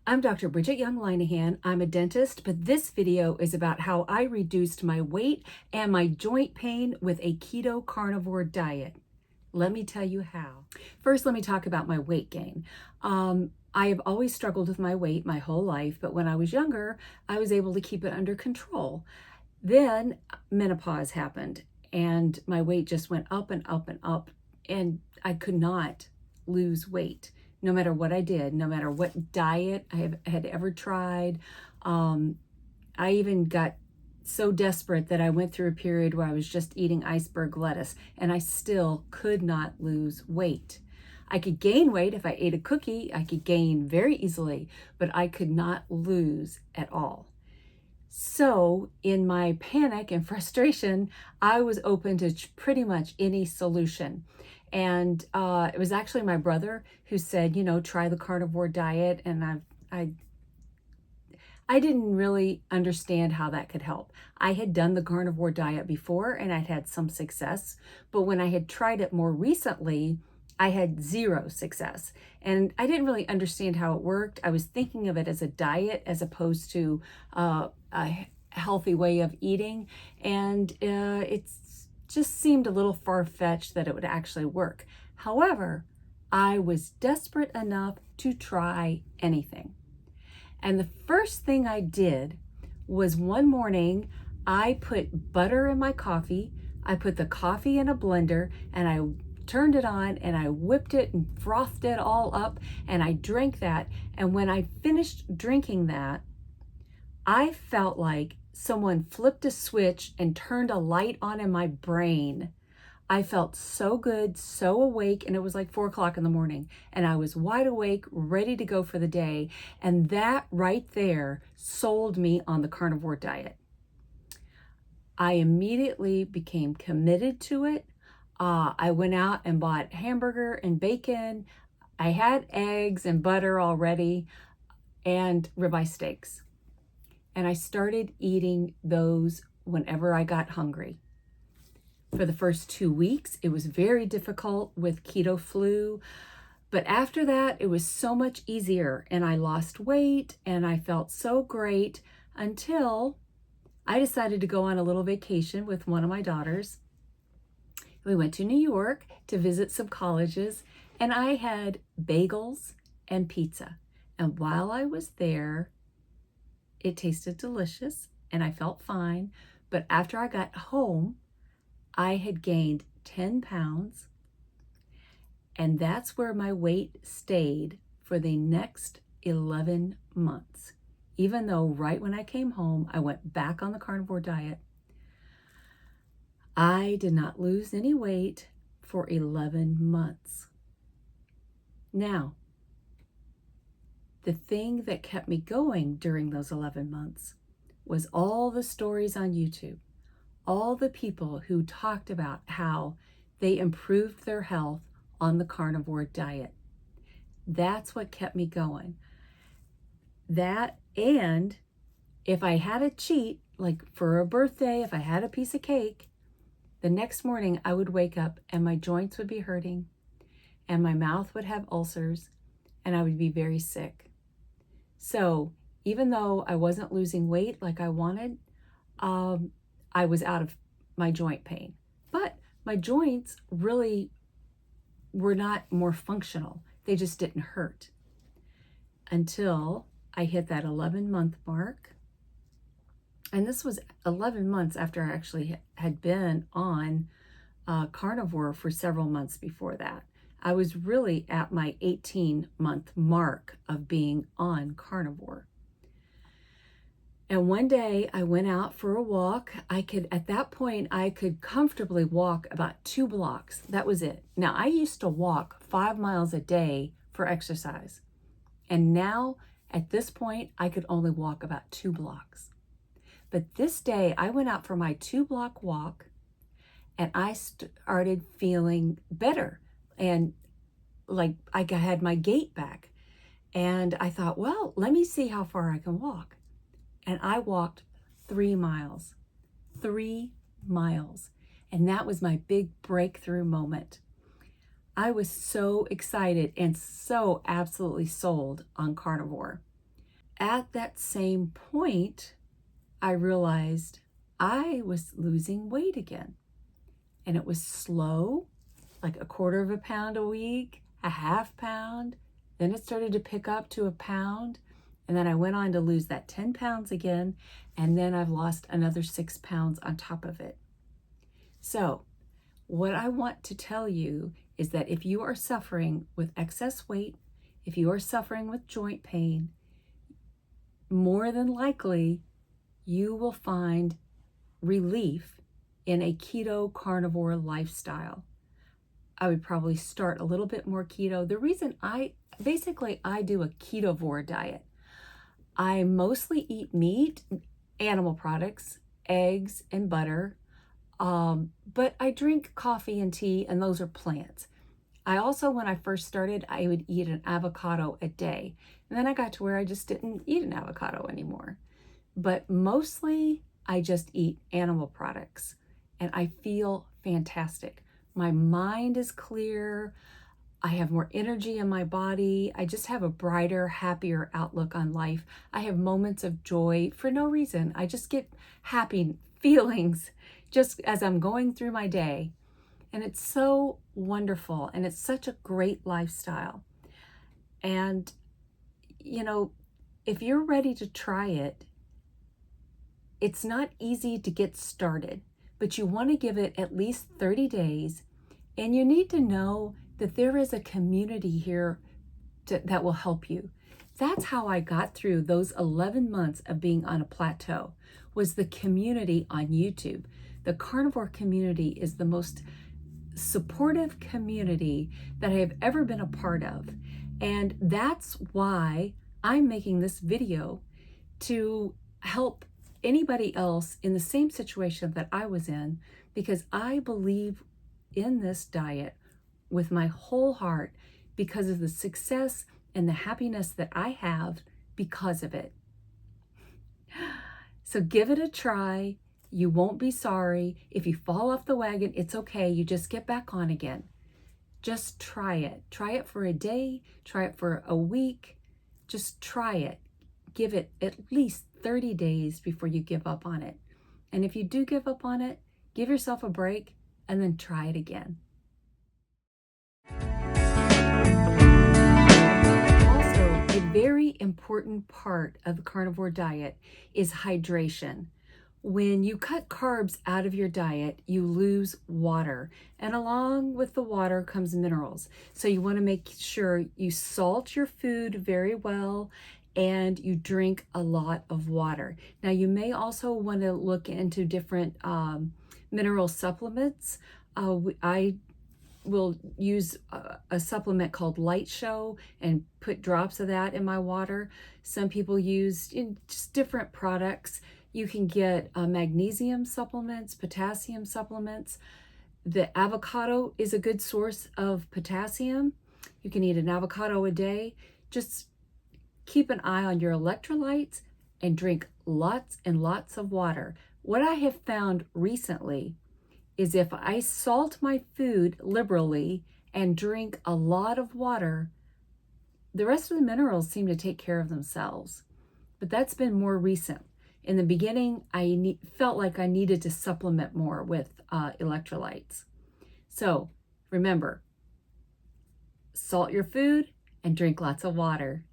I'm Dr. Bridget Young Linehan. I'm a dentist, but this video is about how I reduced my weight and my joint pain with a keto carnivore diet. Let me tell you how. First, let me talk about my weight gain. I have always struggled with my weight my whole life, but when I was younger, I was able to keep it under control. Then menopause happened and my weight just went up and up and up, and I could not lose weight. No matter what I did, no matter what diet I had ever tried. I even got so desperate that I went through a period where I was just eating iceberg lettuce, and I still could not lose weight. I could gain weight if I ate a cookie. I could gain very easily, but I could not lose at all. So in my panic and frustration, I was open to pretty much any solution. And it was actually my brother who said, try the carnivore diet. And I didn't really understand how that could help. I had done the carnivore diet before and I'd had some success, but when I had tried it more recently, I had zero success. And I didn't really understand how it worked. I was thinking of it as a diet as opposed to a healthy way of eating. And it just seemed a little far-fetched that it would actually work. However, I was desperate enough to try anything. And the first thing I did was one morning, I put butter in my coffee. I put the coffee in a blender and I turned it on and I whipped it and frothed it all up and I drank that. And when I finished drinking that, I felt like someone flipped a switch and turned a light on in my brain. I felt so good, so awake, and it was like 4 o'clock in the morning, and I was wide awake, ready to go for the day. And that right there sold me on the carnivore diet. I immediately became committed to it. I went out and bought hamburger and bacon. I had eggs and butter already and ribeye steaks. And I started eating those whenever I got hungry. For the first 2 weeks, it was very difficult with keto flu. But after that, it was so much easier and I lost weight and I felt so great until I decided to go on a little vacation with one of my daughters. We went to New York to visit some colleges and I had bagels and pizza. And while I was there, it tasted delicious and I felt fine. But after I got home, I had gained 10 pounds, and that's where my weight stayed for the next 11 months. Even though right when I came home, I went back on the carnivore diet, I did not lose any weight for 11 months. Now, the thing that kept me going during those 11 months was all the stories on YouTube. All the people who talked about how they improved their health on the carnivore diet. That's what kept me going. That, and if I had a cheat, like for a birthday, if I had a piece of cake, the next morning I would wake up and my joints would be hurting and my mouth would have ulcers and I would be very sick. So even though I wasn't losing weight like I wanted, I was out of my joint pain, but my joints really were not more functional. They just didn't hurt until I hit that 11-month mark. And this was 11 months after I actually had been on carnivore for several months before that. I was really at my 18-month mark of being on carnivore. And one day I went out for a walk. At that point, I could comfortably walk about 2 blocks. That was it. Now, I used to walk 5 miles a day for exercise. And now, at this point, I could only walk about 2 blocks. But this day, I went out for my 2-block walk, and I started feeling better. And like I had my gait back. And I thought, well, let me see how far I can walk. And I walked 3 miles, 3 miles. And that was my big breakthrough moment. I was so excited and so absolutely sold on carnivore. at that same point, I realized I was losing weight again. And it was slow, like a quarter of a pound a week, a half pound. Then it started to pick up to a pound. And then I went on to lose that 10 pounds again. And then I've lost another 6 pounds on top of it. So what I want to tell you is that if you are suffering with excess weight, if you are suffering with joint pain, more than likely you will find relief in a keto carnivore lifestyle. I would probably start a little bit more keto. The reason I do a Ketovore diet. I mostly eat meat, animal products, eggs, and butter. But I drink coffee and tea, and those are plants. I also, when I first started, I would eat an avocado a day. And then I got to where I just didn't eat an avocado anymore. But mostly, I just eat animal products, and I feel fantastic. My mind is clear. I have more energy in my body. I just have a brighter, happier outlook on life. I have moments of joy for no reason. I just get happy feelings just as I'm going through my day. And it's so wonderful, and it's such a great lifestyle. And, you know, if you're ready to try it, it's not easy to get started, but you want to give it at least 30 days. And you need to know that there is a community here that will help you. That's how I got through those 11 months of being on a plateau, was the community on YouTube. The carnivore community is the most supportive community that I have ever been a part of. And that's why I'm making this video, to help anybody else in the same situation that I was in, because I believe in this diet with my whole heart because of the success and the happiness that I have because of it. So give it a try. You won't be sorry. If you fall off the wagon, it's okay. You just get back on again. Just try it. Try it for a day. Try it for a week. Just try it. Give it at least 30 days before you give up on it. And if you do give up on it, give yourself a break and then try it again. Also, a very important part of the carnivore diet is hydration. When you cut carbs out of your diet, you lose water, and along with the water comes minerals. So you want to make sure you salt your food very well and you drink a lot of water. Now, you may also want to look into different mineral supplements. I will use a supplement called Light Show and put drops of that in my water. Some people use just different products. You can get magnesium supplements, potassium supplements. The avocado is a good source of potassium. You can eat an avocado a day. Just keep an eye on your electrolytes and drink lots and lots of water. What I have found recently is if I salt my food liberally and drink a lot of water, the rest of the minerals seem to take care of themselves. But that's been more recent. In the beginning, I felt like I needed to supplement more with electrolytes. So remember, salt your food and drink lots of water.